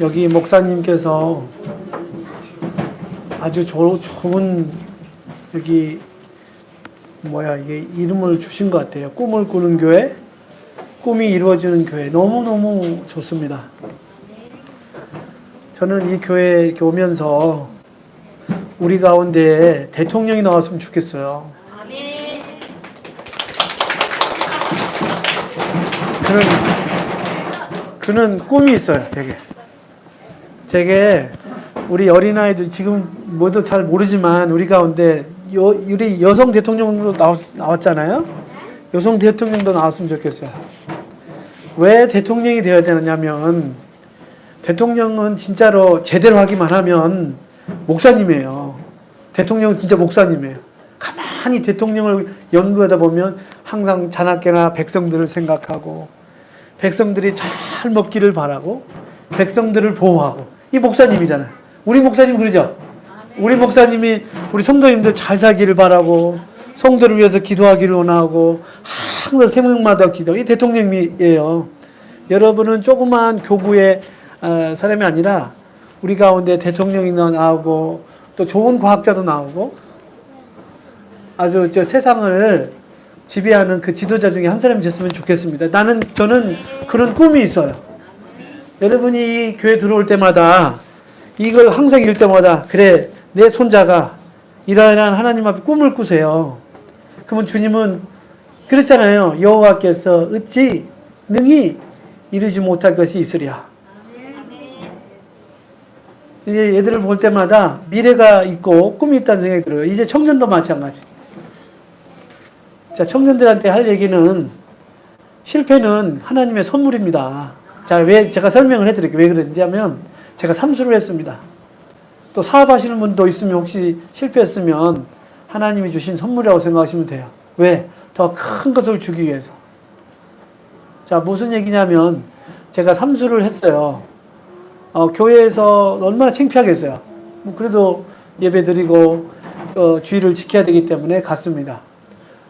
여기 목사님께서 아주 좋은 여기 이게 이름을 주신 것 같아요. 꿈을 꾸는 교회, 꿈이 이루어지는 교회. 너무너무 좋습니다. 저는 이 교회에 이렇게 오면서 우리 가운데 대통령이 나왔으면 좋겠어요. 그는 꿈이 있어요. 되게 우리 어린아이들 지금 모두 잘 모르지만 우리 가운데 우리 여성 대통령도 나왔잖아요. 여성 대통령도 나왔으면 좋겠어요. 왜 대통령이 되어야 되느냐면 대통령은 진짜로 제대로 하기만 하면 목사님이에요. 대통령은 진짜 목사님이에요. 가만히 대통령을 연구하다 보면 항상 자나깨나 백성들을 생각하고 백성들이 잘 먹기를 바라고 백성들을 보호하고 이 목사님이잖아요. 우리 목사님 그러죠? 우리 목사님이 우리 성도님들 잘 살기를 바라고 성도를 위해서 기도하기를 원하고 항상 새벽마다 기도. 이 대통령이에요. 여러분은 조그만 교구의 사람이 아니라 우리 가운데 대통령이 나오고 또 좋은 과학자도 나오고 아주 세상을 지배하는 그 지도자 중에 한 사람이 됐으면 좋겠습니다. 저는 그런 꿈이 있어요. 여러분이 이 교회 들어올 때마다 이걸 항상 읽을 때마다 그래 내 손자가 이러한 하나님 앞에 꿈을 꾸세요. 그러면 주님은 그랬잖아요. 여호와께서 어찌 능히 이루지 못할 것이 있으랴. 이제 얘들을 볼 때마다 미래가 있고 꿈이 있다는 생각이 들어요. 이제 청년도 마찬가지. 자, 청년들한테 할 얘기는 실패는 하나님의 선물입니다. 자, 왜 제가 설명을 해드릴게요. 왜 그런지 하면 제가 삼수를 했습니다. 또 사업하시는 분도 있으면 혹시 실패했으면 하나님이 주신 선물이라고 생각하시면 돼요. 왜? 더 큰 것을 주기 위해서. 자, 무슨 얘기냐면 제가 삼수를 했어요. 교회에서 얼마나 창피하겠어요. 그래도 예배 드리고 주의를 지켜야 되기 때문에 갔습니다.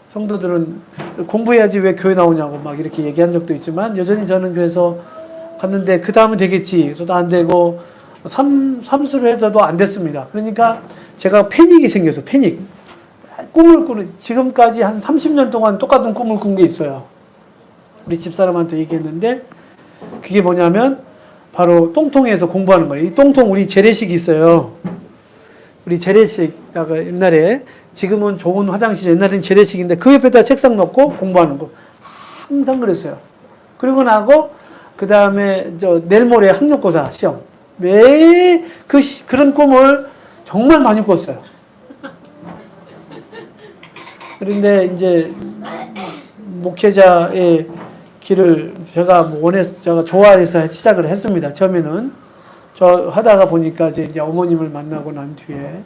성도들은 공부해야지 왜 교회 나오냐고 막 이렇게 얘기한 적도 있지만 여전히 저는 그래서 갔는데 그 다음은 되겠지. 저도 안 되고 삼수를 해서도 안 됐습니다. 그러니까 제가 패닉이 생겨서 패닉. 꿈을 꾸는 지금까지 한 30년 동안 똑같은 꿈을 꾼 게 있어요. 우리 집사람한테 얘기했는데 그게 뭐냐면 바로 똥통에서 공부하는 거예요. 이 똥통 우리 재래식이 있어요. 우리 재래식 옛날에 지금은 좋은 화장실 옛날에는 재래식인데 그 옆에다 책상 놓고 공부하는 거 항상 그랬어요. 그리고 나고 그 다음에 내일 모레 학력고사 시험 매 그런 꿈을 정말 많이 꿨어요. 그런데 이제 목회자의 길을 제가 좋아해서 시작을 했습니다. 처음에는 하다가 보니까 이제 어머님을 만나고 난 뒤에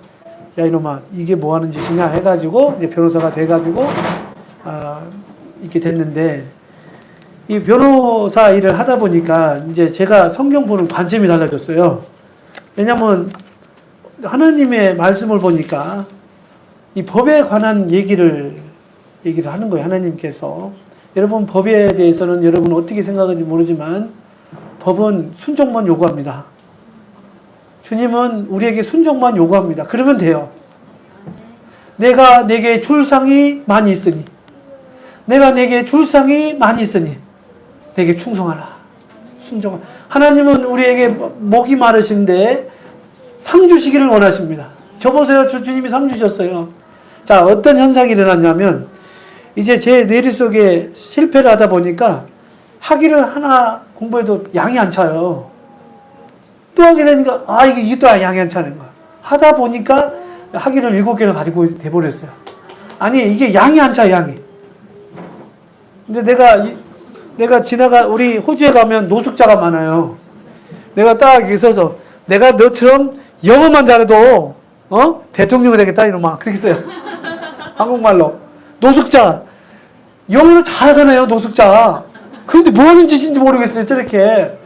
야 이놈아 이게 뭐 하는 짓이냐 해가지고 이제 변호사가 돼가지고 이렇게 됐는데 이 변호사 일을 하다 보니까 이제 제가 성경 보는 관점이 달라졌어요. 왜냐면 하나님의 말씀을 보니까 이 법에 관한 얘기를 하는 거예요. 하나님께서. 여러분 법에 대해서는 여러분 어떻게 생각하는지 모르지만 법은 순종만 요구합니다. 주님은 우리에게 순종만 요구합니다. 그러면 돼요. 내가 내게 줄 상이 많이 있으니 내게 충성하라. 순종하라. 하나님은 우리에게 목이 마르신데 상 주시기를 원하십니다. 저 보세요. 주님이 상 주셨어요. 자, 어떤 현상이 일어났냐면 이제 제 뇌리 속에 실패를 하다 보니까 학위를 하나 공부해도 양이 안 차요. 또 하게 되니까 이게 또 양이 안 차는 거야. 하다 보니까 학위를 7개를 가지고 돼버렸어요. 아니 이게 양이 안 차, 양이. 근데 내가 우리 호주에 가면 노숙자가 많아요. 내가 딱 여기 서서 내가 너처럼 영어만 잘해도 대통령이 되겠다 이놈아 그렇게 써요. 한국말로 노숙자 영어를 잘하잖아요. 노숙자. 그런데 뭐 하는 짓인지 모르겠어요. 저렇게.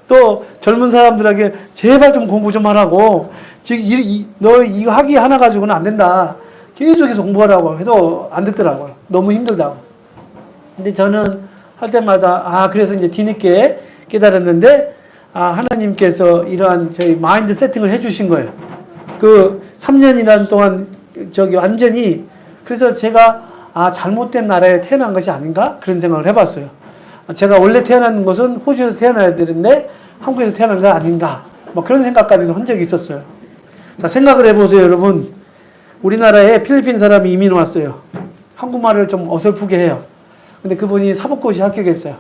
또 젊은 사람들에게 제발 좀 공부 좀 하라고. 지금 너 이거 학위 하나 가지고는 안 된다. 계속해서 공부하라고 해도 안 됐더라고요. 너무 힘들다고. 근데 저는 할 때마다 그래서 이제 뒤늦게 깨달았는데 하나님께서 이러한 저희 마인드 세팅을 해주신 거예요. 그 3년이라는 동안 완전히 그래서 제가 잘못된 나라에 태어난 것이 아닌가 그런 생각을 해봤어요. 제가 원래 태어난 것은 호주에서 태어나야 되는데 한국에서 태어난 거 아닌가 뭐 그런 생각까지도 한 적이 있었어요. 자, 생각을 해보세요, 여러분. 우리나라에 필리핀 사람이 이민 왔어요. 한국말을 좀 어설프게 해요. 근데 그분이 사법고시 합격했어요.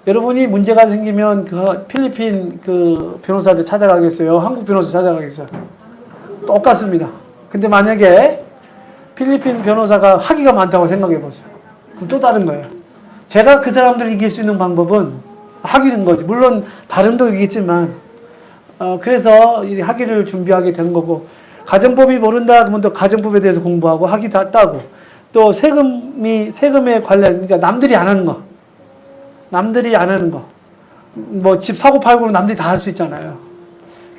여러분이 문제가 생기면 그 필리핀 그 변호사한테 찾아가겠어요? 한국 변호사 찾아가겠어요? 똑같습니다. 근데 만약에 필리핀 변호사가 학위가 많다고 생각해 보세요. 그럼 또 다른 거예요. 제가 그 사람들을 이길 수 있는 방법은 학위인 거지. 물론 다른도 있겠지만 그래서 이 학위를 준비하게 된 거고, 가정법이 모른다 그러면 또 가정법에 대해서 공부하고 학위 다 따고, 또 세금에 관련, 그러니까 남들이 안 하는 거, 뭐 집 사고 팔고는 남들이 다 할 수 있잖아요.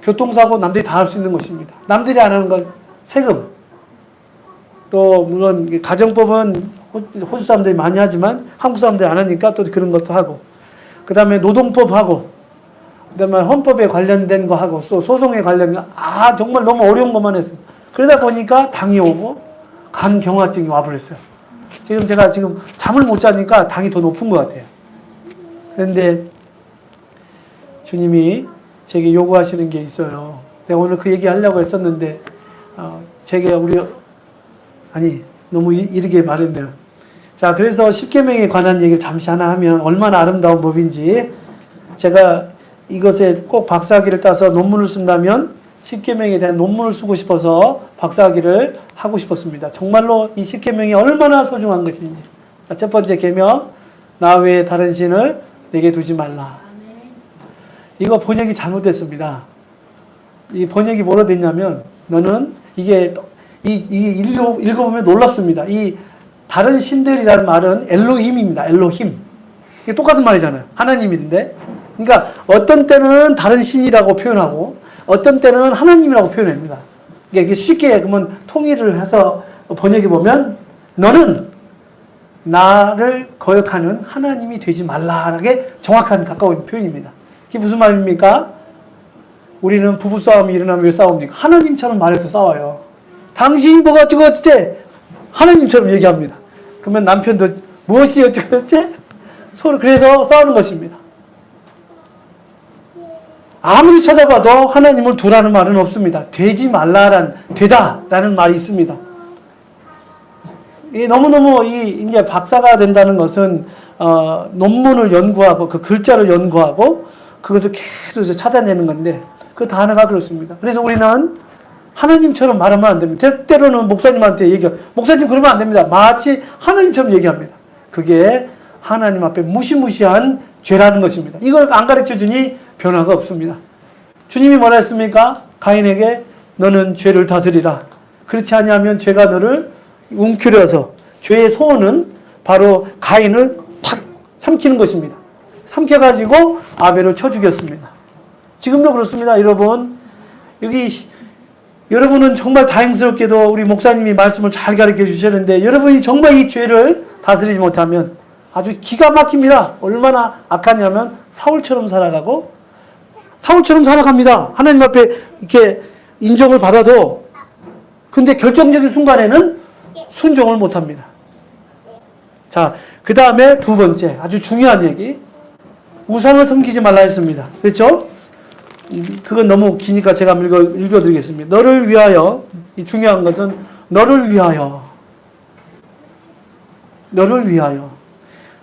교통사고 남들이 다 할 수 있는 것입니다. 남들이 안 하는 건 세금. 또 물론 가정법은 호주 사람들이 많이 하지만 한국 사람들이 안 하니까 또 그런 것도 하고, 그 다음에 노동법하고, 그 다음에 헌법에 관련된 거 하고, 또 소송에 관련된 거, 정말 너무 어려운 것만 했어요. 그러다 보니까 당이 오고 간경화증이 와버렸어요. 제가 잠을 못 자니까 당이 더 높은 것 같아요. 그런데 주님이 제게 요구하시는 게 있어요. 내가 오늘 그 얘기 하려고 했었는데 너무 이르게 말했네요. 자, 그래서 십계명에 관한 얘기를 잠시 하나 하면 얼마나 아름다운 법인지, 제가 이것에 꼭 박사학위를 따서 논문을 쓴다면 십계명에 대한 논문을 쓰고 싶어서 박사학위를 하고 싶었습니다. 정말로 이 십계명이 얼마나 소중한 것인지. 첫 번째 계명, 나 외에 다른 신을 내게 두지 말라. 이거 번역이 잘못됐습니다. 이 번역이 뭐로 됐냐면, 너는 이게 읽어보면 놀랍습니다. 이 다른 신들이라는 말은 엘로힘입니다. 엘로힘. 이게 똑같은 말이잖아요. 하나님인데. 그러니까 어떤 때는 다른 신이라고 표현하고 어떤 때는 하나님이라고 표현합니다. 이게 쉽게 그러면 통일을 해서 번역해 보면, 너는 나를 거역하는 하나님이 되지 말라라는 게 정확한 가까운 표현입니다. 이게 무슨 말입니까? 우리는 부부싸움이 일어나면 왜 싸웁니까? 하나님처럼 말해서 싸워요. 당신이 뭐가 어쩌고 어쩌지? 하나님처럼 얘기합니다. 그러면 남편도 무엇이 어쩌고 어쩌지? 서로 그래서 싸우는 것입니다. 아무리 찾아봐도 하나님을 두라는 말은 없습니다. 되지 되다라는 말이 있습니다. 너무너무 이제 박사가 된다는 것은 논문을 연구하고 그 글자를 연구하고 그것을 계속 찾아내는 건데, 그 단어가 그렇습니다. 그래서 우리는 하나님처럼 말하면 안 됩니다. 때로는 목사님한테 목사님 그러면 안 됩니다. 마치 하나님처럼 얘기합니다. 그게 하나님 앞에 무시무시한 죄라는 것입니다. 이걸 안 가르쳐 주니 변화가 없습니다. 주님이 뭐라 했습니까? 가인에게 너는 죄를 다스리라. 그렇지 아니하면 죄가 너를 움켜려서, 죄의 소원은 바로 가인을 탁 삼키는 것입니다. 삼켜가지고 아벨을 쳐 죽였습니다. 지금도 그렇습니다. 여러분, 여러분은 정말 다행스럽게도 우리 목사님이 말씀을 잘 가르쳐 주셨는데, 여러분이 정말 이 죄를 다스리지 못하면 아주 기가 막힙니다. 얼마나 악하냐면 사울처럼 살아갑니다. 하나님 앞에 이렇게 인정을 받아도, 근데 결정적인 순간에는 순종을 못합니다. 자, 그 다음에 두 번째 아주 중요한 얘기, 우상을 섬기지 말라 했습니다. 그렇죠? 그건 너무 기니까 제가 읽어드리겠습니다. 너를 위하여, 이 중요한 것은 너를 위하여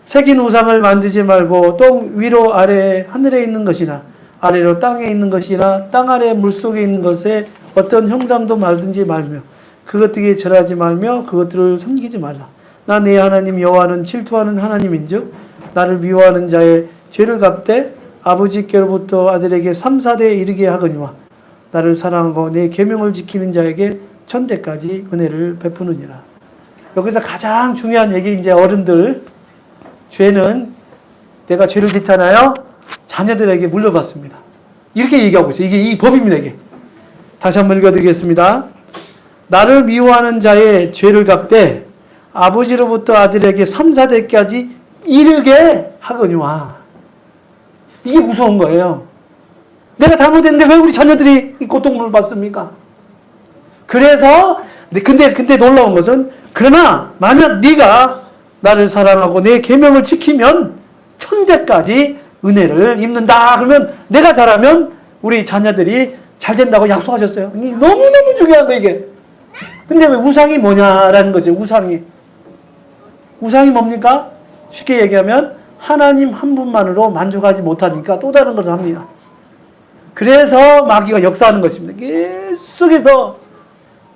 새긴 우상을 만들지 말고, 땅 위로 아래 하늘에 있는 것이나 아래로 땅에 있는 것이나 땅 아래 물속에 있는 것에 어떤 형상도 말든지 말며 그것들에 절하지 말며 그것들을 섬기지 말라. 나 내 하나님 여호와는 질투하는 하나님인즉 나를 미워하는 자의 죄를 갚되 아버지께로부터 아들에게 3, 4대에 이르게 하거니와 나를 사랑하고 내 계명을 지키는 자에게 천대까지 은혜를 베푸느니라. 여기서 가장 중요한 얘기, 이제 어른들, 죄는 내가 죄를 짓잖아요. 자녀들에게 물려받습니다. 이렇게 얘기하고 있어요. 이게 이 법입니다. 이게. 다시 한번 읽어드리겠습니다. 나를 미워하는 자의 죄를 갚되 아버지로부터 아들에게 3, 4대까지 이르게 하거니와. 이게 무서운 거예요. 내가 잘못했는데 왜 우리 자녀들이 이 고통을 받습니까? 그래서 근데 놀라운 것은 그러나 만약 네가 나를 사랑하고 내 계명을 지키면 천대까지 은혜를 입는다. 그러면 내가 잘하면 우리 자녀들이 잘 된다고 약속하셨어요. 너무너무 중요한 거 이게. 근데 왜 우상이 뭐냐라는 거죠. 우상이 뭡니까? 쉽게 얘기하면 하나님 한 분만으로 만족하지 못하니까 또 다른 것을 합니다. 그래서 마귀가 역사하는 것입니다. 계속해서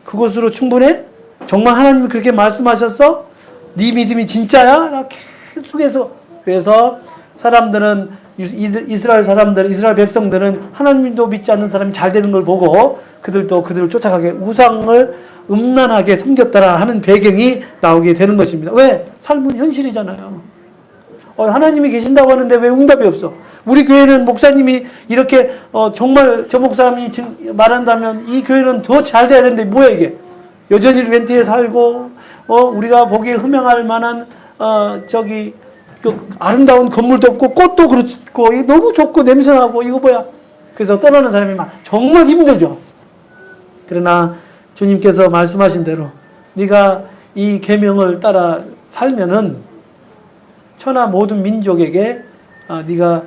그것으로 충분해? 정말 하나님이 그렇게 말씀하셨어? 네 믿음이 진짜야? 계속해서. 그래서 사람들은 이스라엘 백성들은 하나님도 믿지 않는 사람이 잘 되는 걸 보고 그들도 그들을 쫓아가게 우상을 음란하게 섬겼더라 하는 배경이 나오게 되는 것입니다. 왜? 삶은 현실이잖아요. 하나님이 계신다고 하는데 왜 응답이 없어? 우리 교회는 목사님이 이렇게 정말 저 목사님이 말한다면 이 교회는 더 잘 돼야 되는데 뭐야 이게? 여전히 렌트에 살고 우리가 보기에 흠양할 만한 그 아름다운 건물도 없고 꽃도 그렇고 너무 좋고 냄새나고 이거 뭐야? 그래서 떠나는 사람이 정말 힘들죠. 그러나 주님께서 말씀하신 대로 네가 이 계명을 따라 살면은 천하 모든 민족에게 네가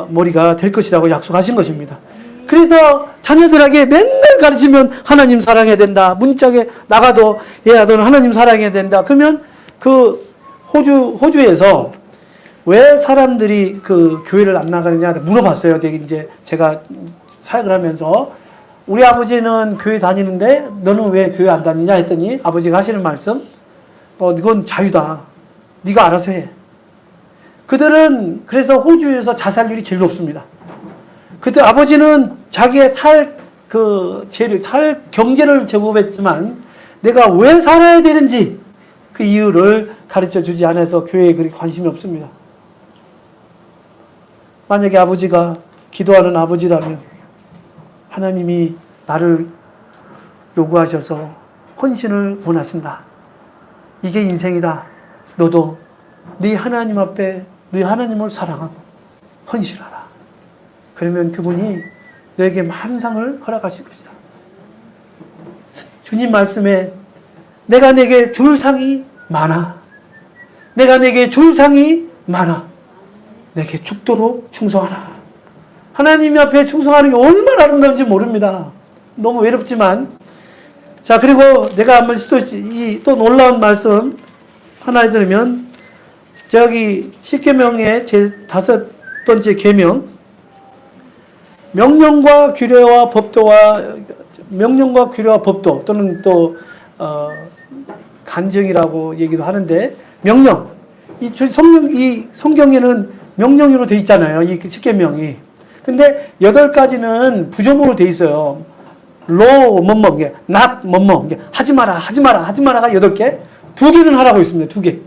머리가 될 것이라고 약속하신 것입니다. 그래서 자녀들에게 맨날 가르치면 하나님 사랑해야 된다. 문짝에 나가도 얘야 너는 하나님 사랑해야 된다. 그러면 그 호주에서 왜 사람들이 그 교회를 안 나가느냐 물어봤어요. 이제 제가 사역을 하면서 우리 아버지는 교회 다니는데 너는 왜 교회 안 다니냐 했더니 아버지가 하시는 말씀 이건 자유다. 네가 알아서 해. 그들은 그래서 호주에서 자살률이 제일 높습니다. 그때 아버지는 자기의 살 경제를 제공했지만 내가 왜 살아야 되는지 그 이유를 가르쳐 주지 않아서 교회에 그렇게 관심이 없습니다. 만약에 아버지가 기도하는 아버지라면 하나님이 나를 요구하셔서 헌신을 원하신다. 이게 인생이다. 너도 네 하나님 앞에 네 하나님을 사랑하고 헌신하라. 그러면 그분이 너에게 많은 상을 허락하실 것이다. 주님 말씀에 내가 내게 줄 상이 많아. 내가 내게 줄 상이 많아. 내게 죽도록 충성하라. 하나님 앞에 충성하는 게 얼마나 아름다운지 모릅니다. 너무 외롭지만. 자, 그리고 내가 한번 또 놀라운 말씀 하나 들으면 저기 십계명의 제 5번째 계명 명령과 규례와 법도 또는 또 간증이라고 얘기도 하는데 명령 이 성경에는 명령으로 돼 있잖아요. 이 십계명이. 근데 8가지는 부정어로 돼 있어요. not 하지 마라가 8개. 2개는 하라고 있습니다. 2개.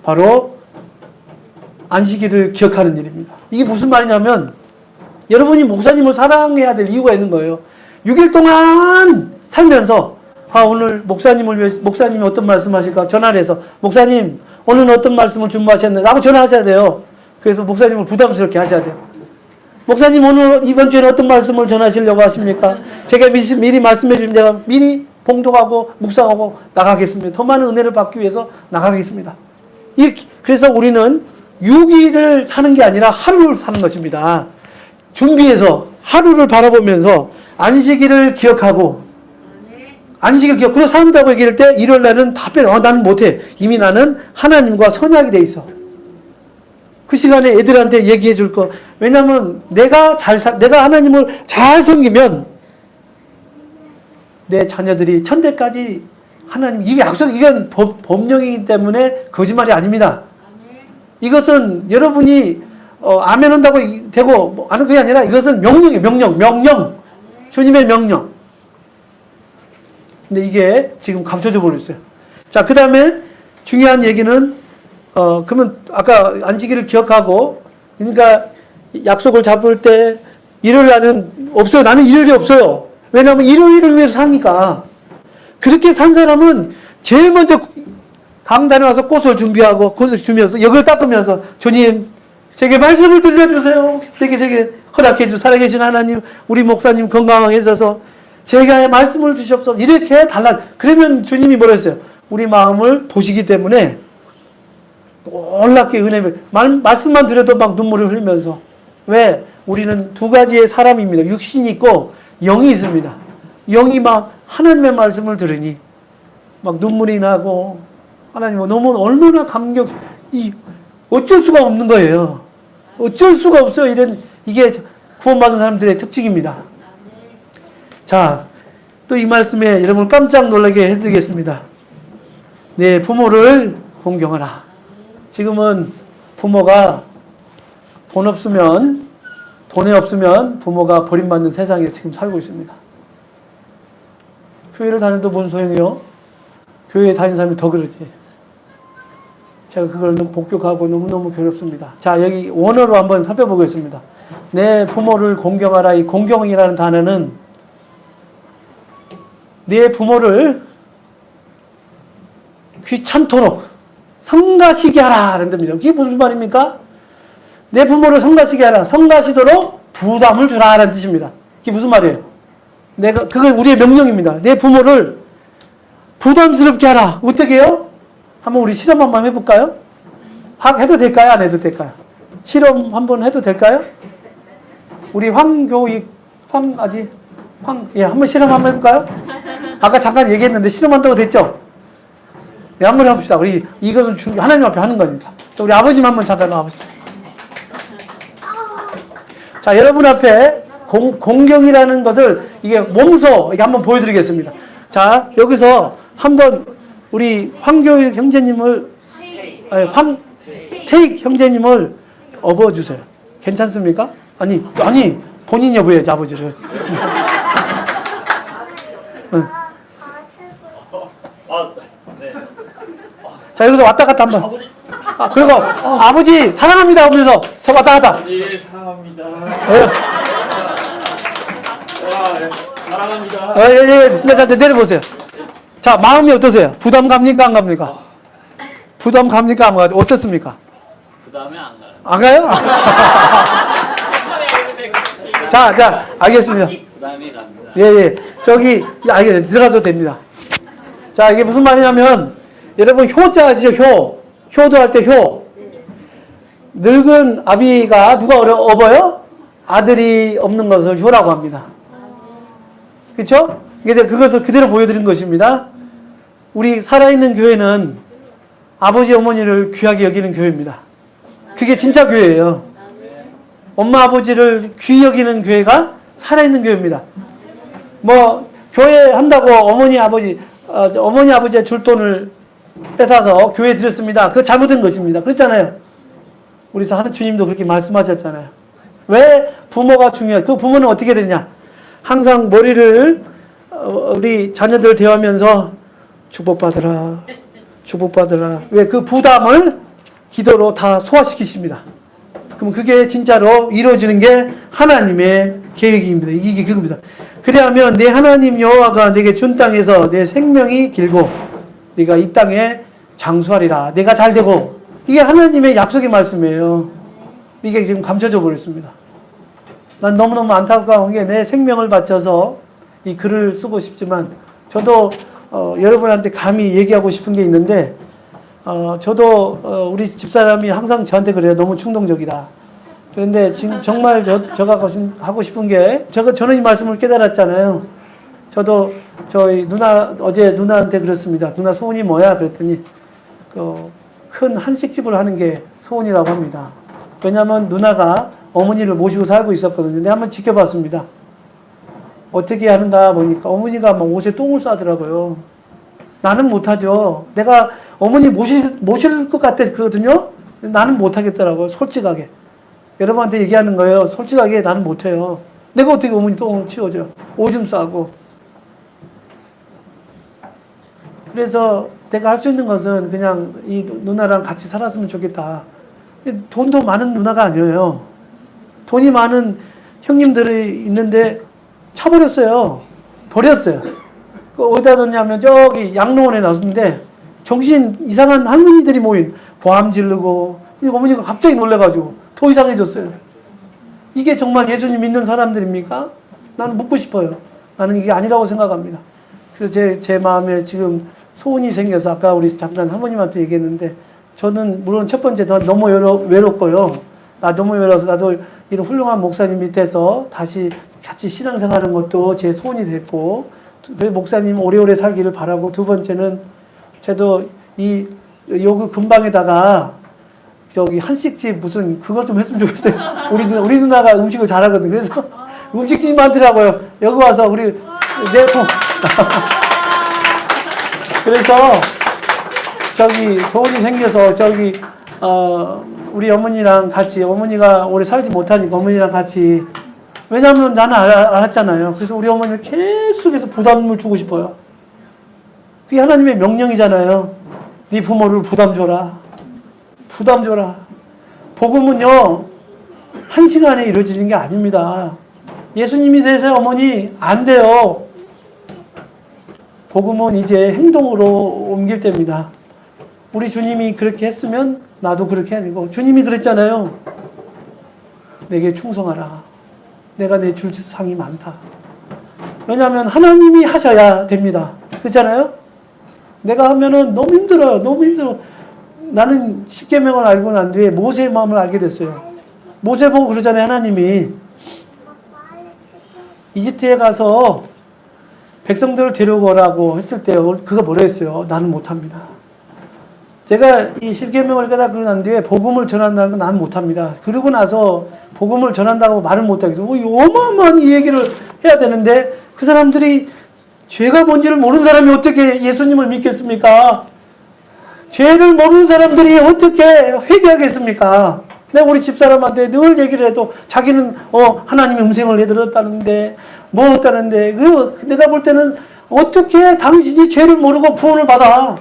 바로 안식일을 기억하는 일입니다. 이게 무슨 말이냐면 여러분이 목사님을 사랑해야 될 이유가 있는 거예요. 6일 동안 살면서 오늘 목사님을 위해서 목사님이 어떤 말씀하실까 전화를 해서 목사님 오늘은 어떤 말씀을 준비하셨는데 라고 전화하셔야 돼요. 그래서 목사님을 부담스럽게 하셔야 돼요. 목사님 오늘 이번 주에는 어떤 말씀을 전하시려고 하십니까? 제가 미리 말씀해 주면 제가 미리 봉독하고 묵상하고 나가겠습니다. 더 많은 은혜를 받기 위해서 나가겠습니다. 그래서 우리는 6일을 사는 게 아니라 하루를 사는 것입니다. 준비해서 하루를 바라보면서 안식일을 기억하고 그리고 산다고 얘기할 때 일요일 날은 다 빼려. 나는 못해. 이미 나는 하나님과 선약이 돼 있어. 그 시간에 애들한테 얘기해 줄 거. 왜냐면 내가 하나님을 잘 섬기면 내 자녀들이 천대까지 하나님, 이게 이건 법령이기 때문에 거짓말이 아닙니다. 이것은 여러분이 아멘 한다고 되고 하는 게 아니라 이것은 명령이에요. 명령. 주님의 명령. 근데 이게 지금 감춰져 버렸어요. 자, 그 다음에 중요한 얘기는 그러면 아까 안식일을 기억하고 그러니까 약속을 잡을 때 일요일 날은 없어요. 나는 일요일이 없어요. 왜냐하면 일요일을 위해서 사니까. 그렇게 산 사람은 제일 먼저 강단에 와서 꽃을 준비하고 꽃을 주면서 역을 닦으면서 주님 제게 말씀을 들려주세요. 제게 허락해 주 살아계신 하나님, 우리 목사님 건강하게 해서 제게 말씀을 주시옵소서. 이렇게 달라. 그러면 주님이 뭐라 했어요? 우리 마음을 보시기 때문에 놀랍게 말씀만 드려도 막 눈물을 흘리면서. 왜? 우리는 두 가지의 사람입니다. 육신이 있고 영이 있습니다. 영이 막 하나님의 말씀을 들으니 막 눈물이 나고 하나님 너무 얼마나 어쩔 수가 없는 거예요. 어쩔 수가 없어요. 이게 구원받은 사람들의 특징입니다. 자, 또 이 말씀에 여러분 깜짝 놀라게 해드리겠습니다. 내 부모를 공경하라. 지금은 부모가 돈이 없으면 부모가 버림받는 세상에 지금 살고 있습니다. 교회를 다녀도 뭔 소용이요? 교회에 다니는 사람이 더 그러지. 제가 그걸 너무 복격하고 너무너무 괴롭습니다. 자, 여기 원어로 한번 살펴보겠습니다. 내 부모를 공경하라. 이 공경이라는 단어는 내 부모를 귀찮도록 성가시게 하라 라는 뜻입니다. 이게 무슨 말입니까? 내 부모를 성가시게 하라. 성가시도록 부담을 주라 라는 뜻입니다. 이게 무슨 말이에요? 그건 우리의 명령입니다. 내 부모를 부담스럽게 하라. 어떻게 해요? 한번 우리 실험 한번 해볼까요? 해도 될까요? 안 해도 될까요? 실험 한번 해도 될까요? 우리 한번 실험 한번 해볼까요? 아까 잠깐 얘기했는데 실험한다고 됐죠? 네, 한번 해봅시다. 이것은 하나님 앞에 하는 거니까. 자, 우리 아버님 한번 잠깐 나와보시죠. 자, 여러분 앞에 공경이라는 것을 이게 몸소 이게 한번 보여드리겠습니다. 자, 여기서 한번 우리 황교익 형제님을 태익 형제님을 업어주세요. 괜찮습니까? 아니 본인이 업어야지 아버지를. 응. 네. 자, 여기서 왔다 갔다 한번. 그리고 아버지 사랑합니다 하면서 왔다 갔다. 예, 사랑합니다. 예. 사랑합니다. 예. 내려보세요. 자, 마음이 어떠세요? 부담 갑니까? 안 갑니까? 부담 갑니까? 안 가요? 어떻습니까? 부담이 안 가요. 안 가요? 자, 알겠습니다. 부담이 갑니다. 예. 들어가도 됩니다. 자, 이게 무슨 말이냐면, 여러분, 효자 아시죠? 효도 할 때 효. 늙은 아비가 누가 업어요? 아들이 없는 것을 효라고 합니다. 그렇죠? 그것을 그대로 보여드린 것입니다. 우리 살아있는 교회는 아버지 어머니를 귀하게 여기는 교회입니다. 그게 진짜 교회예요. 엄마 아버지를 귀히 여기는 교회가 살아있는 교회입니다. 교회 한다고 어머니 아버지의 줄 돈을 뺏어서 교회에 드렸습니다. 그거 잘못된 것입니다. 그렇잖아요. 우리 주님도 그렇게 말씀하셨잖아요. 왜 부모가 중요해요? 그 부모는 어떻게 되냐? 항상 머리를 우리 자녀들 대하면서 축복받으라. 왜? 그 부담을 기도로 다 소화시키십니다. 그럼 그게 진짜로 이루어지는 게 하나님의 계획입니다. 이게 그겁니다. 그래야면 내 하나님 여호와가 내게 준 땅에서 내 생명이 길고 네가 이 땅에 장수하리라. 내가 잘 되고 이게 하나님의 약속의 말씀이에요. 이게 지금 감춰져 버렸습니다. 난 너무너무 안타까운 게 내 생명을 바쳐서 이 글을 쓰고 싶지만 저도 여러분한테 감히 얘기하고 싶은 게 있는데 저도 우리 집사람이 항상 저한테 그래요. 너무 충동적이다. 그런데 지금 정말 제가 하고 싶은 게 저는 이 말씀을 깨달았잖아요. 저도 저희 어제 누나한테 그랬습니다. 누나 소원이 뭐야? 그랬더니 큰 한식집을 하는 게 소원이라고 합니다. 왜냐하면 누나가 어머니를 모시고 살고 있었거든요. 근데 한번 지켜봤습니다. 어떻게 하는가 보니까 어머니가 막 옷에 똥을 싸더라고요. 나는 못하죠. 내가 어머니 모실 것 같았거든요. 나는 못하겠더라고요. 솔직하게. 여러분한테 얘기하는 거예요. 솔직하게 나는 못해요. 내가 어떻게 어머니 똥을 치워줘. 오줌 싸고. 그래서 내가 할 수 있는 것은 그냥 이 누나랑 같이 살았으면 좋겠다. 돈도 많은 누나가 아니에요. 돈이 많은 형님들이 있는데 차버렸어요. 버렸어요. 어디다 뒀냐면 저기 양로원에 놨는데 정신 이상한 할머니들이 모인 보암 지르고 어머니가 갑자기 놀래가지고 더 이상해졌어요. 이게 정말 예수님 믿는 사람들입니까? 나는 묻고 싶어요. 나는 이게 아니라고 생각합니다. 그래서 제 마음에 지금 소원이 생겨서 아까 우리 잠깐 사모님한테 얘기했는데 저는 물론 첫 번째 너무 외롭고요. 나 너무 외로워서 나도 이런 훌륭한 목사님 밑에서 다시 같이 신앙생활하는 것도 제 소원이 됐고 그래서 목사님 오래오래 살기를 바라고 두 번째는 저도 여기 근방에다가 저기 한식집 무슨 그거 좀 했으면 좋겠어요. 우리 누나가 음식을 잘하거든. 그래서 음식집 많더라고요. 여기 와서 우리 그래서 저기 소원이 생겨서 저기 우리 어머니랑 같이 어머니가 오래 살지 못하니까 어머니랑 같이 왜냐하면 나는 알았잖아요. 그래서 우리 어머니를 계속해서 부담을 주고 싶어요. 그게 하나님의 명령이잖아요. 네 부모를 부담 줘라. 부담 줘라. 복음은요, 한 시간에 이루어지는 게 아닙니다. 예수님이 되세요, 어머니? 안 돼요. 복음은 이제 행동으로 옮길 때입니다. 우리 주님이 그렇게 했으면 나도 그렇게 해야 되고, 주님이 그랬잖아요. 내게 충성하라. 내가 내 줄 상이 많다. 왜냐하면 하나님이 하셔야 됩니다. 그렇잖아요? 내가 하면은 너무 힘들어요. 너무 힘들어. 나는 십계명을 알고 난 뒤에 모세의 마음을 알게 됐어요. 모세 보고 그러잖아요. 하나님이 이집트에 가서 백성들을 데려오라고 했을 때 그가 뭐라 했어요? 나는 못합니다. 내가 이 십계명을 깨닫고 난 뒤에 복음을 전한다는 건 나는 못합니다. 그러고 나서 복음을 전한다고 말을 못하겠어요. 어마어마한 이 얘기를 해야 되는데 그 사람들이 죄가 뭔지를 모르는 사람이 어떻게 예수님을 믿겠습니까? 죄를 모르는 사람들이 어떻게 회개하겠습니까? 내가 우리 집사람한테 늘 얘기를 해도 자기는 하나님의 음성을 해들었다는데 뭐 했다는데 내가 볼 때는 어떻게 당신이 죄를 모르고 구원을 받아?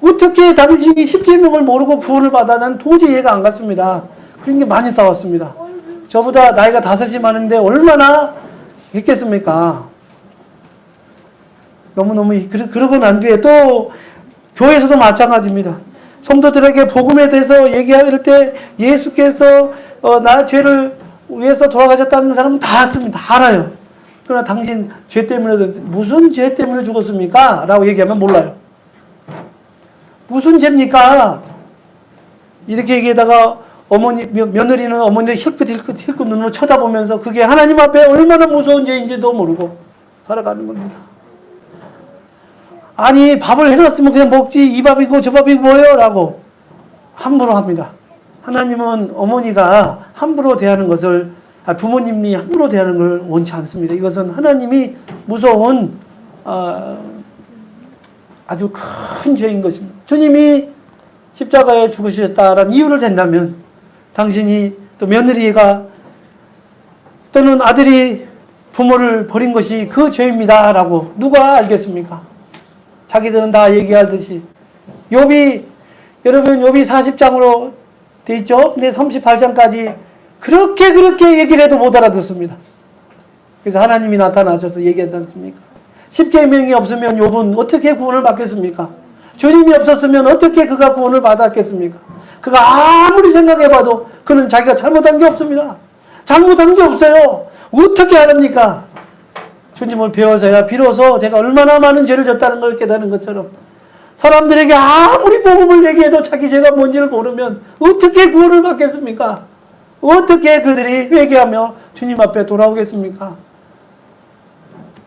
어떻게 당신이 십계명을 모르고 구원을 받아? 난 도저히 이해가 안 갔습니다. 그런 게 많이 싸웠습니다. 저보다 나이가 5이 많은데 얼마나 했겠습니까? 너무너무 그러고 난 뒤에 또 교회에서도 마찬가지입니다. 성도들에게 복음에 대해서 얘기할 때 예수께서 나 죄를 위해서 돌아가셨다는 사람은 다 as습니다. 다 알아요. 그러나 당신 죄 때문에 무슨 죄 때문에 죽었습니까? 라고 얘기하면 몰라요. 무슨 죄입니까? 이렇게 얘기하다가 며느리는 어머니의 힐끗 눈으로 쳐다보면서 그게 하나님 앞에 얼마나 무서운 죄인지도 모르고 살아가는 겁니다. 아니 밥을 해놨으면 그냥 먹지 이 밥이고 저 밥이고 뭐예요? 라고 함부로 합니다. 하나님은 어머니가 함부로 대하는 것을 부모님이 함부로 대하는 걸 원치 않습니다. 이것은 하나님이 무서운 아주 큰 죄인 것입니다. 주님이 십자가에 죽으셨다라는 이유를 댄다면 당신이 또 며느리가 또는 아들이 부모를 버린 것이 그 죄입니다 라고 누가 알겠습니까? 자기들은 다 얘기하듯이 여러분 욥이 40장으로 돼 있죠? 근데 38장까지 그렇게 얘기를 해도 못 알아듣습니다. 그래서 하나님이 나타나셔서 얘기하지 않습니까? 십계명이 없으면 욥은 어떻게 구원을 받겠습니까? 주님이 없었으면 어떻게 그가 구원을 받았겠습니까? 그가 아무리 생각해봐도 그는 자기가 잘못한 게 없습니다. 잘못한 게 없어요. 어떻게 합니까? 주님을 배워서야 비로소 제가 얼마나 많은 죄를 졌다는 걸 깨닫는 것처럼 사람들에게 아무리 복음을 얘기해도 자기 죄가 뭔지를 모르면 어떻게 구원을 받겠습니까? 어떻게 그들이 회개하며 주님 앞에 돌아오겠습니까?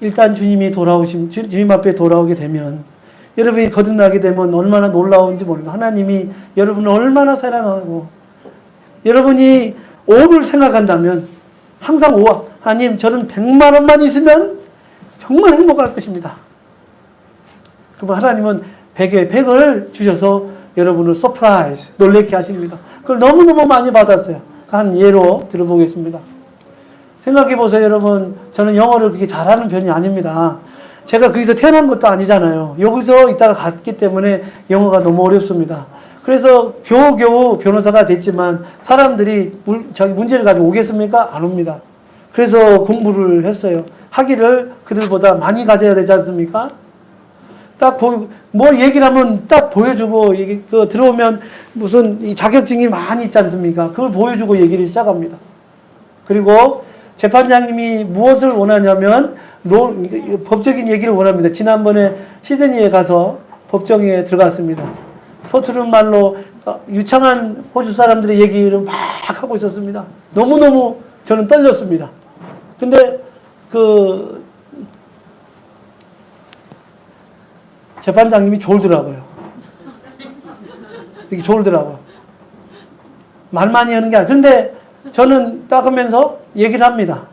일단 주님 앞에 돌아오게 되면 여러분이 거듭나게 되면 얼마나 놀라운지 몰라. 하나님이 여러분을 얼마나 사랑하고 여러분이 오를 생각한다면 항상 하나님 저는 100만 원만 있으면 정말 행복할 것입니다. 그럼 하나님은 100에 100을 주셔서 여러분을 서프라이즈 놀래게 하십니다. 그걸 너무너무 많이 받았어요. 한 예로 들어보겠습니다. 생각해보세요 여러분. 저는 영어를 그렇게 잘하는 편이 아닙니다. 제가 거기서 태어난 것도 아니잖아요. 여기서 있다가 갔기 때문에 영어가 너무 어렵습니다. 그래서 겨우겨우 변호사가 됐지만 사람들이 자기 문제를 가지고 오겠습니까? 안 옵니다. 그래서 공부를 했어요. 학위를 그들보다 많이 가져야 되지 않습니까? 딱 뭘 얘기를 하면 딱 보여주고, 이게 들어오면 무슨 이 자격증이 많이 있지 않습니까? 그걸 보여주고 얘기를 시작합니다. 그리고 재판장님이 무엇을 원하냐면, 법적인 얘기를 원합니다. 지난번에 시드니에 가서 법정에 들어갔습니다. 서투른 말로 유창한 호주 사람들의 얘기를 막 하고 있었습니다. 너무너무 저는 떨렸습니다. 근데 재판장님이 졸더라고요. 이게 졸더라고요. 말 많이 하는 게 아니라. 근데 저는 딱 하면서 얘기를 합니다.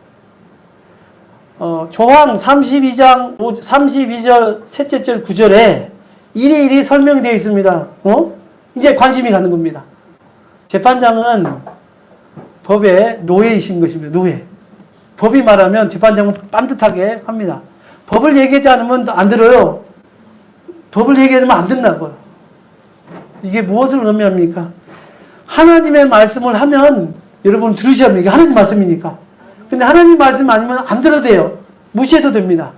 조항 32장 32절 셋째 절 9절에 일일이 설명되어 있습니다. 이제 관심이 가는 겁니다. 재판장은 법의 노예이신 것입니다. 노예. 법이 말하면 재판장은 빤듯하게 합니다. 법을 얘기하지 않으면 안 들어요. 법을 얘기하면 안 된다고요. 이게 무엇을 의미합니까? 하나님의 말씀을 하면 여러분 들으셔야 합니다. 이게 하나님 말씀이니까. 근데 하나님 말씀 아니면 안 들어도 돼요. 무시해도 됩니다.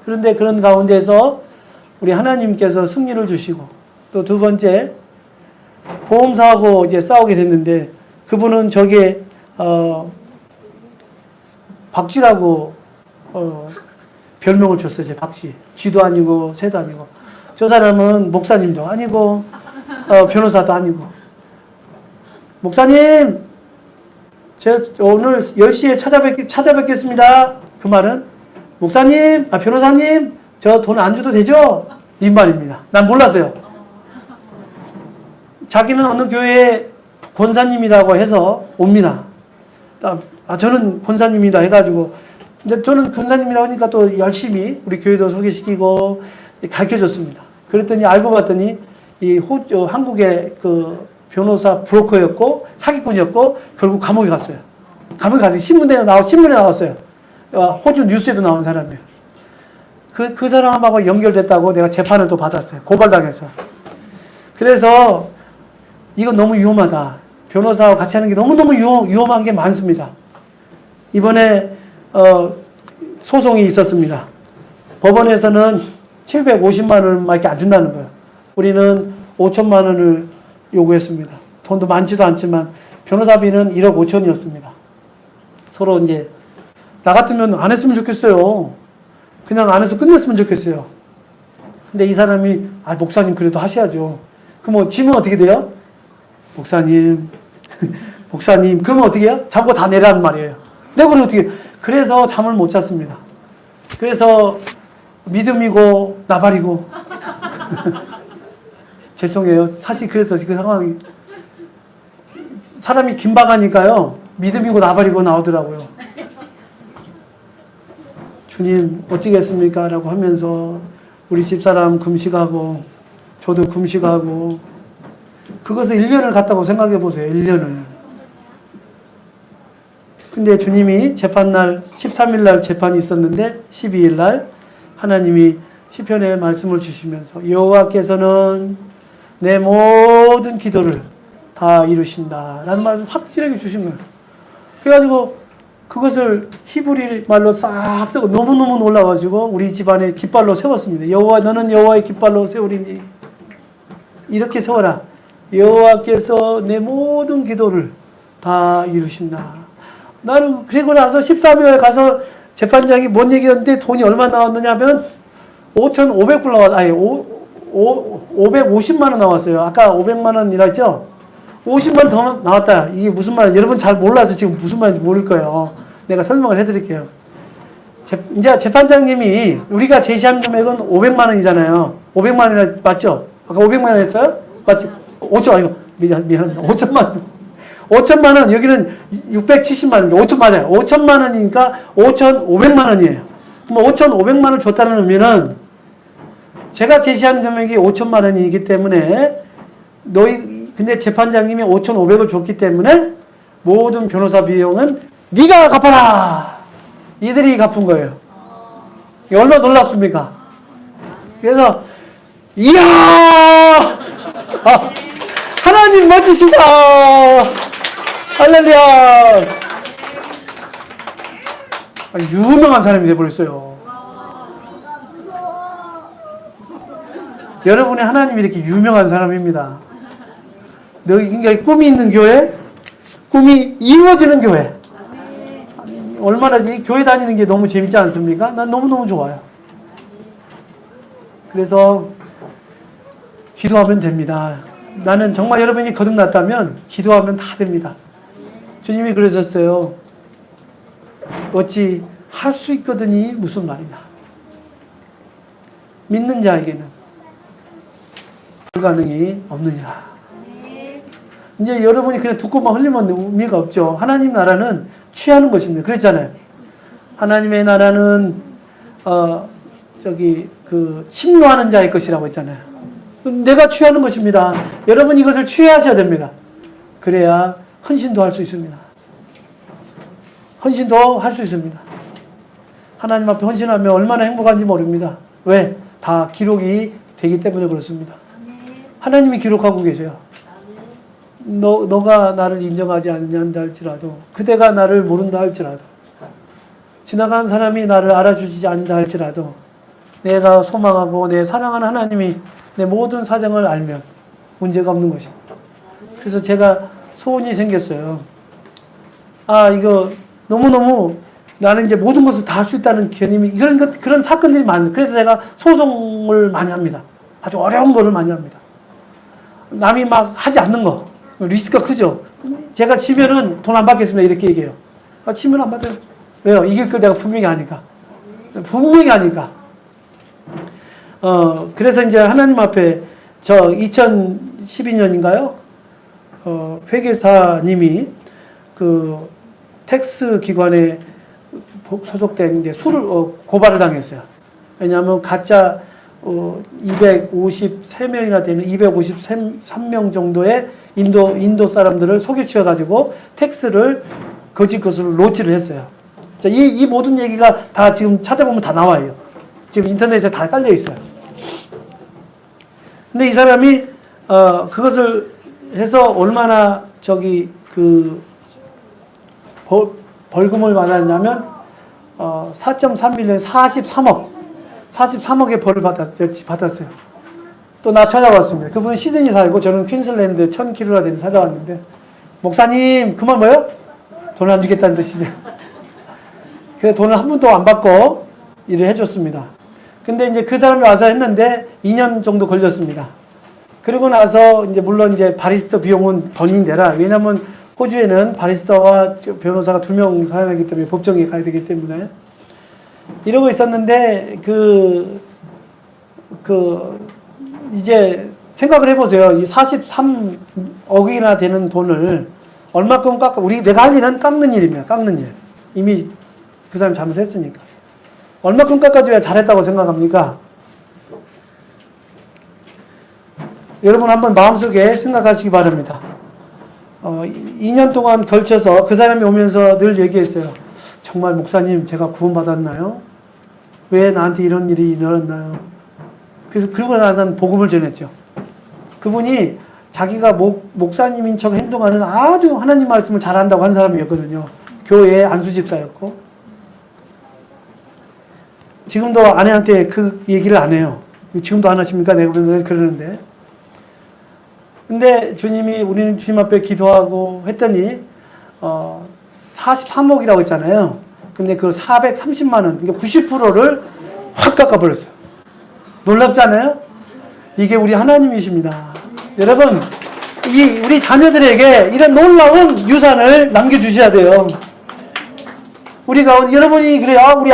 그런데 그런 가운데서 우리 하나님께서 승리를 주시고, 또 두 번째, 보험사하고 이제 싸우게 됐는데, 그분은 저게, 박쥐라고, 별명을 줬어요. 제 박쥐. 쥐도 아니고, 새도 아니고. 저 사람은 목사님도 아니고, 변호사도 아니고. 목사님! 제가 오늘 10시에 찾아뵙겠습니다. 그 말은, 목사님, 변호사님, 저 돈 안 줘도 되죠? 이 말입니다. 난 몰랐어요. 자기는 어느 교회의 권사님이라고 해서 옵니다. 저는 권사님이다 해가지고, 근데 저는 권사님이라고 하니까 또 열심히 우리 교회도 소개시키고 가르쳐 줬습니다. 그랬더니 알고 봤더니 한국의 변호사 브로커였고 사기꾼이었고 결국 감옥에 갔어요. 감옥에 가서 신문에 나왔어요. 호주 뉴스에도 나온 사람이에요. 그 사람하고 연결됐다고 내가 재판을 또 받았어요. 고발당해서. 그래서 이거 너무 위험하다. 변호사와 같이 하는 게 너무너무 위험한 게 많습니다. 이번에 소송이 있었습니다. 법원에서는 750만 원밖에 안 준다는 거예요. 우리는 5천만 원을 요구했습니다. 돈도 많지도 않지만 변호사비는 1억 5천이었습니다. 서로 이제 나 같으면 안 했으면 좋겠어요. 그냥 안 해서 끝냈으면 좋겠어요. 근데 이 사람이 목사님 그래도 하셔야죠. 그럼 지면 어떻게 돼요? 목사님 목사님 그러면 어떻게 해요? 잡고 다 내라는 말이에요. 내가 그럼 어떻게 해요? 그래서 잠을 못 잤습니다. 그래서 믿음이고 나발이고 죄송해요. 사실 그래서 그 상황이 사람이 긴박하니까요. 믿음이고 나발이고 나오더라고요. 주님 어찌겠습니까? 라고 하면서 우리 집사람 금식하고 저도 금식하고 그것을 1년을 갔다고 생각해 보세요. 1년을. 근데 주님이 재판날 13일 날 재판이 있었는데 12일 날 하나님이 시편의 말씀을 주시면서 여호와께서는 내 모든 기도를 다 이루신다 라는 말씀 확실하게 주신 거예요. 그래가지고 그것을 히브리 말로 싹 쓰고 너무너무 놀라가지고 우리 집안에 깃발로 세웠습니다. 여호와 너는 여호와의 깃발로 세우리니 이렇게 세워라. 여호와께서 내 모든 기도를 다 이루신다. 나는 그리고 나서 13일에 가서 재판장이 뭔 얘기였는데 돈이 얼마 나왔느냐 하면 5,500불 나왔, 550만 원 나왔어요. 아까 500만 원이라 했죠? 50만 원 더 나왔다. 이게 무슨 말인지 여러분 잘 몰라서 지금 무슨 말인지 모를 거예요. 내가 설명을 해드릴게요. 이제 재판장님이 우리가 제시한 금액은 500만 원이잖아요. 500만 원이나 맞죠? 아까 500만 원 했어요? 맞죠? 5천 아니고 미안합니다. 5천만 원. 5천만 원 여기는 670만 원. 5천 맞아요. 5천만 원이니까 5,500만 원이에요. 그럼 5,500만 원 줬다는 의미는 제가 제시한 금액이 5천만 원이기 때문에 근데 재판장님이 5,500을 줬기 때문에 모든 변호사 비용은 네가 갚아라. 이들이 갚은 거예요. 얼마나 놀랍습니까? 그래서 이야 하나님 멋지시다. 할렐루야. 유명한 사람이 돼버렸어요. 여러분의 하나님이 이렇게 유명한 사람입니다. 그러니까 꿈이 있는 교회, 꿈이 이루어지는 교회. 얼마나 이 교회 다니는 게 너무 재밌지 않습니까? 난 너무너무 좋아요. 그래서 기도하면 됩니다. 나는 정말 여러분이 거듭났다면 기도하면 다 됩니다. 주님이 그러셨어요. 어찌 할 수 있거든이 무슨 말이냐. 믿는 자에게는 불가능이 없느니라. 이제 여러분이 그냥 듣고만 흘리면 의미가 없죠. 하나님 나라는 취하는 것입니다. 그랬잖아요. 하나님의 나라는 침노하는 자의 것이라고 했잖아요. 내가 취하는 것입니다. 여러분 이것을 취하셔야 됩니다. 그래야 헌신도 할 수 있습니다. 헌신도 할 수 있습니다. 하나님 앞에 헌신하면 얼마나 행복한지 모릅니다. 왜? 다 기록이 되기 때문에 그렇습니다. 하나님이 기록하고 계세요. 너가 나를 인정하지 않는다 할지라도, 그대가 나를 모른다 할지라도, 지나간 사람이 나를 알아주지 않는다 할지라도, 내가 소망하고 내 사랑하는 하나님이 내 모든 사정을 알면 문제가 없는 것입니다. 그래서 제가 소원이 생겼어요. 이거 너무너무 나는 이제 모든 것을 다 할 수 있다는 개념이, 그런 사건들이 많아요. 그래서 제가 소송을 많이 합니다. 아주 어려운 거를 많이 합니다. 남이 막 하지 않는 거. 리스크가 크죠. 제가 치면은 돈 안 받겠습니다. 이렇게 얘기해요. 치면 안 받아요. 왜요? 이길 걸 내가 분명히 아니까. 분명히 아니까. 그래서 이제 하나님 앞에 2012년인가요? 회계사님이 그 텍스 기관에 소속된 이제 고발을 당했어요. 왜냐하면 가짜 253명이나 되는 253명 정도의 인도 사람들을 속여치워가지고 텍스를 거짓 것으로 로치를 했어요. 자, 이 모든 얘기가 다 지금 찾아보면 다 나와요. 지금 인터넷에 다 깔려 있어요. 근데 이 사람이 그것을 해서 얼마나 벌금을 받았냐면 4.3밀리언 43억의 벌을 받았어요. 또 나 찾아왔습니다. 그분은 시드니 살고 저는 퀸슬랜드 1000km나 되는 찾아왔는데, 목사님 그 말 뭐예요? 돈 안 주겠다는 뜻이죠. 그래서 돈을 한 번도 안 받고 일을 해줬습니다. 근데 이제 그 사람이 와서 했는데 2년 정도 걸렸습니다. 그리고 나서 이제 물론 이제 바리스타 비용은 본인이 내라. 왜냐면 호주에는 바리스타와 변호사가 2명 사용하기 때문에 법정에 가야 되기 때문에 이러고 있었는데 이제 생각을 해보세요. 이 43억이나 되는 돈을 얼마큼 내가 할 일은 깎는 일입니다. 깎는 일. 이미 그 사람이 잘못했으니까. 얼마큼 깎아줘야 잘했다고 생각합니까? 여러분 한번 마음속에 생각하시기 바랍니다. 2년 동안 걸쳐서 그 사람이 오면서 늘 얘기했어요. 정말 목사님 제가 구원받았나요? 왜 나한테 이런 일이 일어났나요? 그래서 그러고 나서 복음을 전했죠. 그분이 자기가 목사님인 척 행동하는 아주 하나님 말씀을 잘한다고 한 사람이었거든요. 교회의 안수집사였고. 지금도 아내한테 그 얘기를 안 해요. 지금도 안 하십니까? 내가 그러는데. 근데 주님이, 우리는 주님 앞에 기도하고 했더니 43억이라고 했잖아요. 근데 그 430만 원, 그러니까 90%를 확 깎아버렸어요. 놀랍지 않아요? 이게 우리 하나님이십니다. 여러분, 우리 자녀들에게 이런 놀라운 유산을 남겨주셔야 돼요. 여러분이 그래요. 우리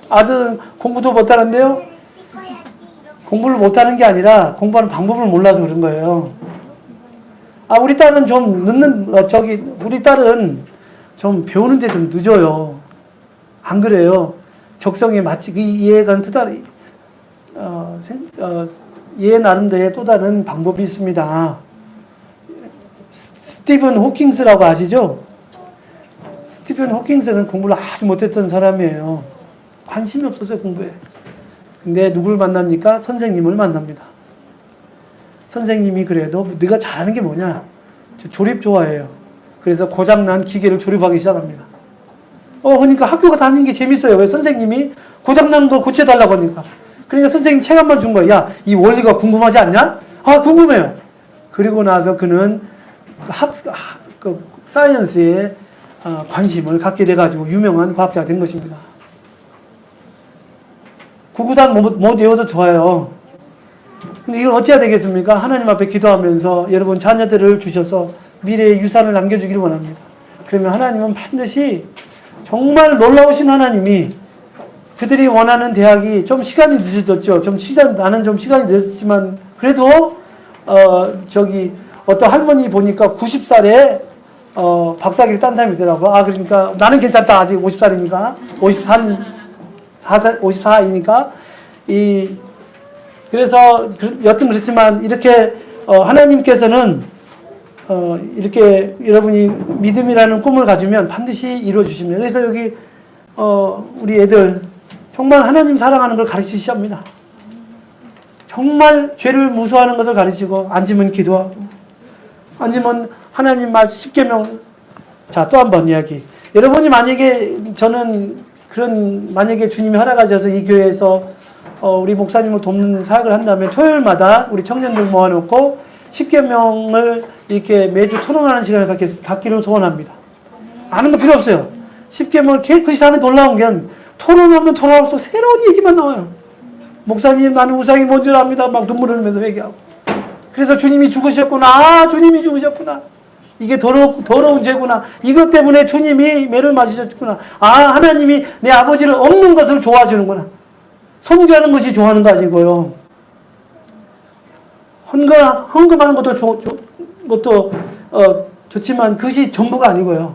아들 공부도 못하는데요. 공부를 못하는 게 아니라 공부하는 방법을 몰라서 그런 거예요. 우리 딸은 좀 우리 딸은 좀 배우는데 좀 늦어요. 안 그래요? 적성에 맞지, 이해가 얘 나름대로의 또 다른 방법이 있습니다. 스티븐 호킹스라고 아시죠? 스티븐 호킹스는 공부를 아주 못했던 사람이에요. 관심이 없었어요, 공부에. 근데 누굴 만납니까? 선생님을 만납니다. 선생님이 그래, 네가 잘하는 게 뭐냐? 저 조립 좋아해요. 그래서 고장난 기계를 조립하기 시작합니다. 그러니까 학교가 다니는 게 재밌어요. 왜? 선생님이 고장난 걸 고쳐달라고 하니까. 그러니까 선생님 책 한 번 준 거야. 야, 이 원리가 궁금하지 않냐? 아, 궁금해요. 그리고 나서 그는 그 사이언스에 관심을 갖게 돼가지고 유명한 과학자가 된 것입니다. 구구단 못 외워도 좋아요. 근데 이걸 어찌해야 되겠습니까? 하나님 앞에 기도하면서 여러분 자녀들을 주셔서 미래의 유산을 남겨주기를 원합니다. 그러면 하나님은 반드시 정말 놀라우신 하나님이 그들이 원하는 대학이 좀 시간이 늦어졌죠. 나는 좀 시간이 늦었지만 그래도 어떤 할머니 보니까 90살에 박사기를 딴 사람이 있더라고. 그러니까 나는 괜찮다. 아직 50살이니까 54이니까 그래서 여튼 그렇지만 이렇게 하나님께서는 이렇게 여러분이 믿음이라는 꿈을 가지면 반드시 이루어 주십니다. 그래서 여기 우리 애들 정말 하나님 사랑하는 걸 가르치십니다. 정말 죄를 무서워하는 것을 가르치고 앉으면 기도하고 앉으면 하나님 말 10계명. 자, 또 한 번 이야기. 여러분이 만약에 만약에 주님이 허락하셔서 이 교회에서 우리 목사님을 돕는 사역을 한다면 토요일마다 우리 청년들 모아놓고 10계명을 이렇게 매주 토론하는 시간을 갖기를 소원합니다. 아는 거 필요 없어요. 10계명을 깨끗이 하는 놀라운 게 토론하면 토론할수록 새로운 얘기만 나와요. 목사님 나는 우상이 뭔 줄 압니다. 막 눈물 흘리면서 회개하고. 그래서 주님이 죽으셨구나. 주님이 죽으셨구나. 이게 더러운 죄구나. 이것 때문에 주님이 매를 맞으셨구나. 하나님이 내 아버지는 없는 것을 좋아하시는구나. 선교하는 것이 좋아하는 거 아니고요. 헌금하는 것도 좋지만 그것이 전부가 아니고요.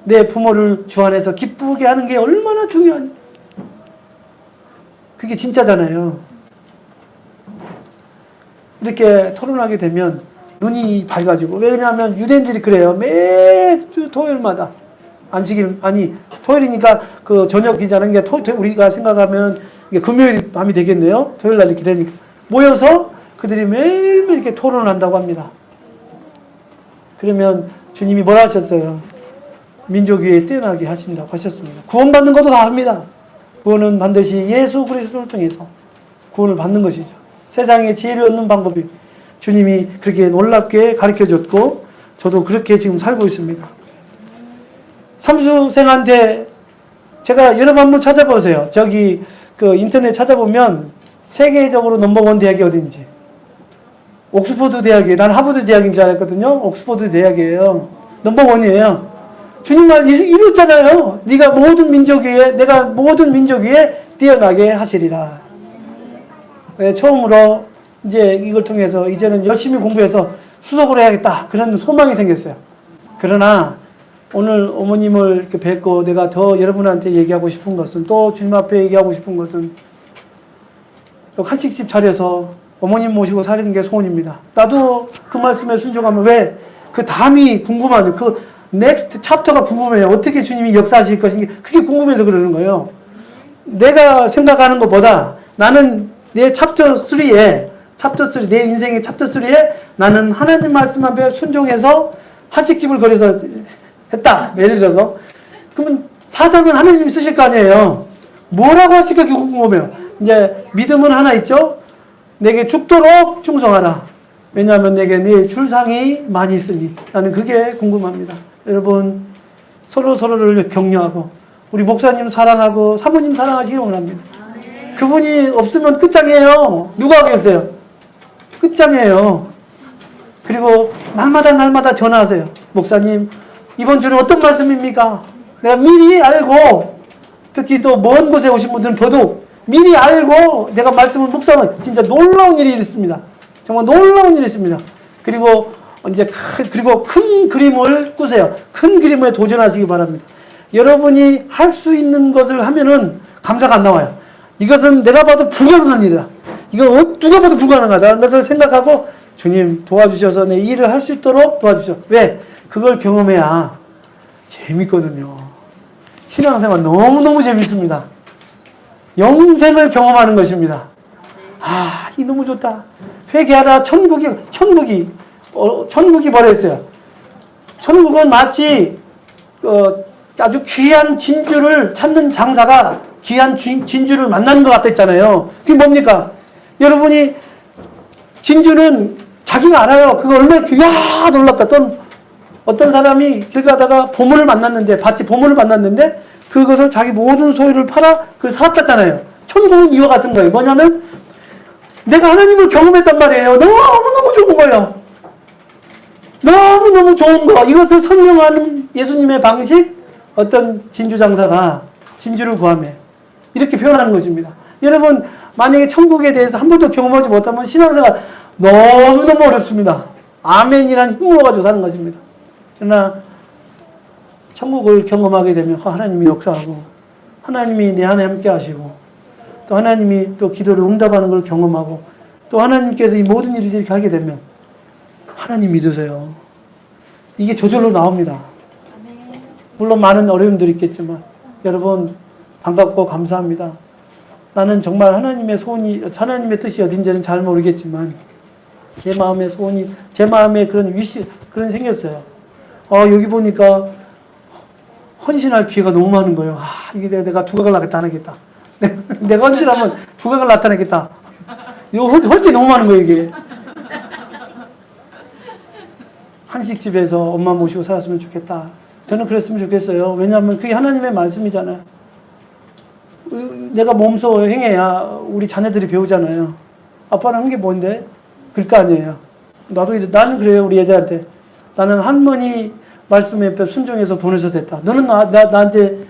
내 부모를 주 안에서 기쁘게 하는 게 얼마나 중요한지. 그게 진짜잖아요. 이렇게 토론하게 되면 눈이 밝아지고, 왜냐하면 유대인들이 그래요. 매주 토요일마다 토요일이니까 그 저녁이자는 게 우리가 생각하면 이게 금요일 밤이 되겠네요. 토요일 날 이렇게 되니까 모여서 그들이 매일매일 이렇게 토론을 한다고 합니다. 그러면 주님이 뭐라 하셨어요? 민족위에 뛰어나게 하신다고 하셨습니다. 구원받는 것도 다 합니다. 구원은 반드시 예수 그리스도를 통해서 구원을 받는 것이죠. 세상에 지혜를 얻는 방법이 주님이 그렇게 놀랍게 가르쳐줬고 저도 그렇게 지금 살고 있습니다. 삼수생한테 제가 여러분 한번 찾아보세요. 저기 그 인터넷 찾아보면 세계적으로 넘버원 대학이 어딘지. 옥스퍼드 대학이에요. 난 하버드 대학인 줄 알았거든요. 옥스퍼드 대학이에요. 넘버원이에요. 주님 말 이뤘잖아요. 내가 모든 민족 위에 뛰어나게 하시리라. 처음으로 이제 이걸 통해서 이제는 열심히 공부해서 수석을 해야겠다. 그런 소망이 생겼어요. 그러나 오늘 어머님을 이렇게 뵙고 내가 더 여러분한테 얘기하고 싶은 것은, 또 주님 앞에 얘기하고 싶은 것은, 한식집 차려서 어머님 모시고 사는 게 소원입니다. 나도 그 말씀에 순종하면 왜? 그 다음이 궁금하죠. 그 넥스트 챕터가 궁금해요. 어떻게 주님이 역사하실 것인지 그게 궁금해서 그러는 거예요. 내가 생각하는 것보다 나는 내 챕터 3, 내 인생의 챕터 3에 나는 하나님 말씀 앞에 순종해서 한식집을 거래서 했다. 예를 들어서. 그러면 사장은 하나님이 쓰실 거 아니에요. 뭐라고 하실까 궁금해요. 이제 믿음은 하나 있죠. 내게 죽도록 충성하라. 왜냐하면 내게 네 줄상이 많이 있으니. 나는 그게 궁금합니다. 여러분 서로를 격려하고 우리 목사님 사랑하고 사모님 사랑하시기 원합니다. 그분이 없으면 끝장이에요. 누가 하겠어요? 끝장이에요. 그리고 날마다 전화하세요. 목사님 이번 주는 어떤 말씀입니까? 내가 미리 알고, 특히 또 먼 곳에 오신 분들은 더더욱 미리 알고 내가 말씀을 묵상을, 진짜 놀라운 일이 있습니다. 정말 놀라운 일이 있습니다. 그리고 큰 그림을 꾸세요. 큰 그림에 도전하시기 바랍니다. 여러분이 할 수 있는 것을 하면은 감사가 안 나와요. 이것은 내가 봐도 불가능한 일이다. 이거 누가 봐도 불가능하다는 것을 생각하고 주님 도와주셔서 내 일을 할 수 있도록 도와주셔. 왜? 그걸 경험해야 재밌거든요. 신앙생활 너무너무 재밌습니다. 영생을 경험하는 것입니다. 이 너무 좋다. 회개하라. 천국이 버렸어요. 천국은 마치 아주 귀한 진주를 찾는 장사가 귀한 진주를 만나는 것 같다 했잖아요. 그게 뭡니까? 여러분이 진주는 자기가 알아요. 그거 얼마나 야 놀랍다. 또 어떤 사람이 길 가다가 보물을 만났는데, 밭이 보물을 만났는데 그것을 자기 모든 소유를 팔아 그걸 살았다잖아요. 천국은 이와 같은 거예요. 뭐냐면 내가 하나님을 경험했단 말이에요. 너무너무 좋은 거예요. 너무너무 좋은 거. 이것을 설명하는 예수님의 방식, 어떤 진주 장사가 진주를 구하며 이렇게 표현하는 것입니다. 여러분, 만약에 천국에 대해서 한 번도 경험하지 못하면 신앙생활 너무너무 어렵습니다. 아멘이라는 힘으로 가지고 사는 것입니다. 그러나 천국을 경험하게 되면 하나님이 역사하고 하나님이 내 안에 함께 하시고 또 하나님이 또 기도를 응답하는 걸 경험하고 또 하나님께서 이 모든 일들이 이렇게 하게 되면 하나님 믿으세요. 이게 저절로 나옵니다. 물론 많은 어려움들이 있겠지만 여러분 반갑고 감사합니다. 나는 정말 하나님의 소원이, 하나님의 뜻이 어딘지는 잘 모르겠지만 제 마음의 소원이, 제 마음에 그런 그런 생겼어요. 여기 보니까 헌신할 기회가 너무 많은 거예요. 이게 내가 두각을 나겠다 안 하겠다. 내가 헌신하면 두각을 나타내겠다. 이거 할 게 너무 많은 거예요, 이게. 한식집에서 엄마 모시고 살았으면 좋겠다. 저는 그랬으면 좋겠어요. 왜냐하면 그게 하나님의 말씀이잖아요. 내가 몸소 행해야 우리 자녀들이 배우잖아요. 아빠는 한 게 뭔데? 그럴 거 아니에요. 나는 그래요, 우리 애들한테. 나는 할머니 말씀 옆에 순종해서 보내서 됐다. 너는 나한테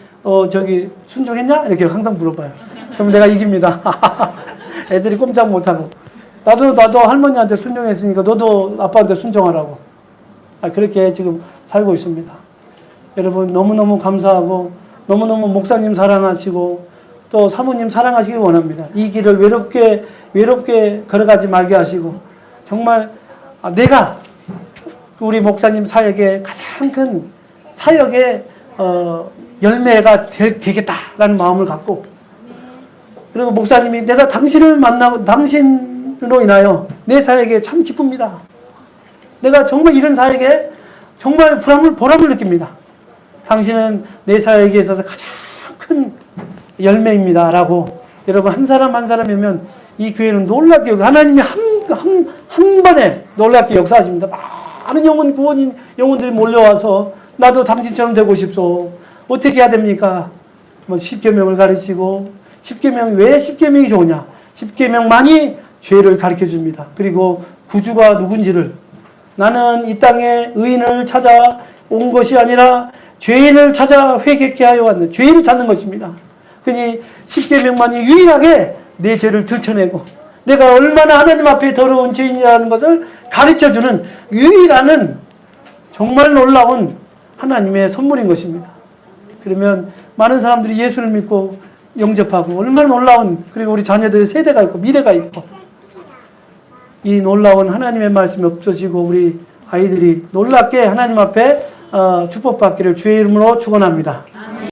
순종했냐? 이렇게 항상 물어봐요. 그럼 내가 이깁니다. 애들이 꼼짝 못하고. 나도 할머니한테 순종했으니까 너도 아빠한테 순종하라고. 그렇게 지금 살고 있습니다. 여러분 너무너무 감사하고 너무너무 목사님 사랑하시고 또 사모님 사랑하시기 원합니다. 이 길을 외롭게 걸어가지 말게 하시고 정말 내가 우리 목사님 사역의 가장 큰 사역의 열매가 되겠다라는 마음을 갖고 그리고 목사님이 내가 당신을 만나고 당신으로 인하여 내 사역에 참 기쁩니다. 내가 정말 이런 사역에 정말 보람을 느낍니다. 당신은 내 사역에 있어서 가장 큰 열매입니다. 라고 여러분 한 사람 한 사람이면 이 교회는 놀랍게 하나님이 한 번에 놀랍게 역사하십니다. 많은 구원인 영혼들이 몰려와서 나도 당신처럼 되고 싶소. 어떻게 해야 됩니까? 십계명을 가르치고 십계명 왜 십계명이 좋으냐? 십계명만이 죄를 가르쳐 줍니다. 그리고 구주가 누군지를 나는 이 땅에 의인을 찾아 온 것이 아니라 죄인을 찾아 회개케 하여 왔는 죄인을 찾는 것입니다. 그니 십계명만이 유일하게 내 죄를 들춰내고 내가 얼마나 하나님 앞에 더러운 죄인이라는 것을 가르쳐주는 유일한 정말 놀라운 하나님의 선물인 것입니다. 그러면 많은 사람들이 예수를 믿고 영접하고 얼마나 놀라운 그리고 우리 자녀들의 세대가 있고 미래가 있고 이 놀라운 하나님의 말씀이 없어지고 우리 아이들이 놀랍게 하나님 앞에 축복받기를 주의 이름으로 축원합니다.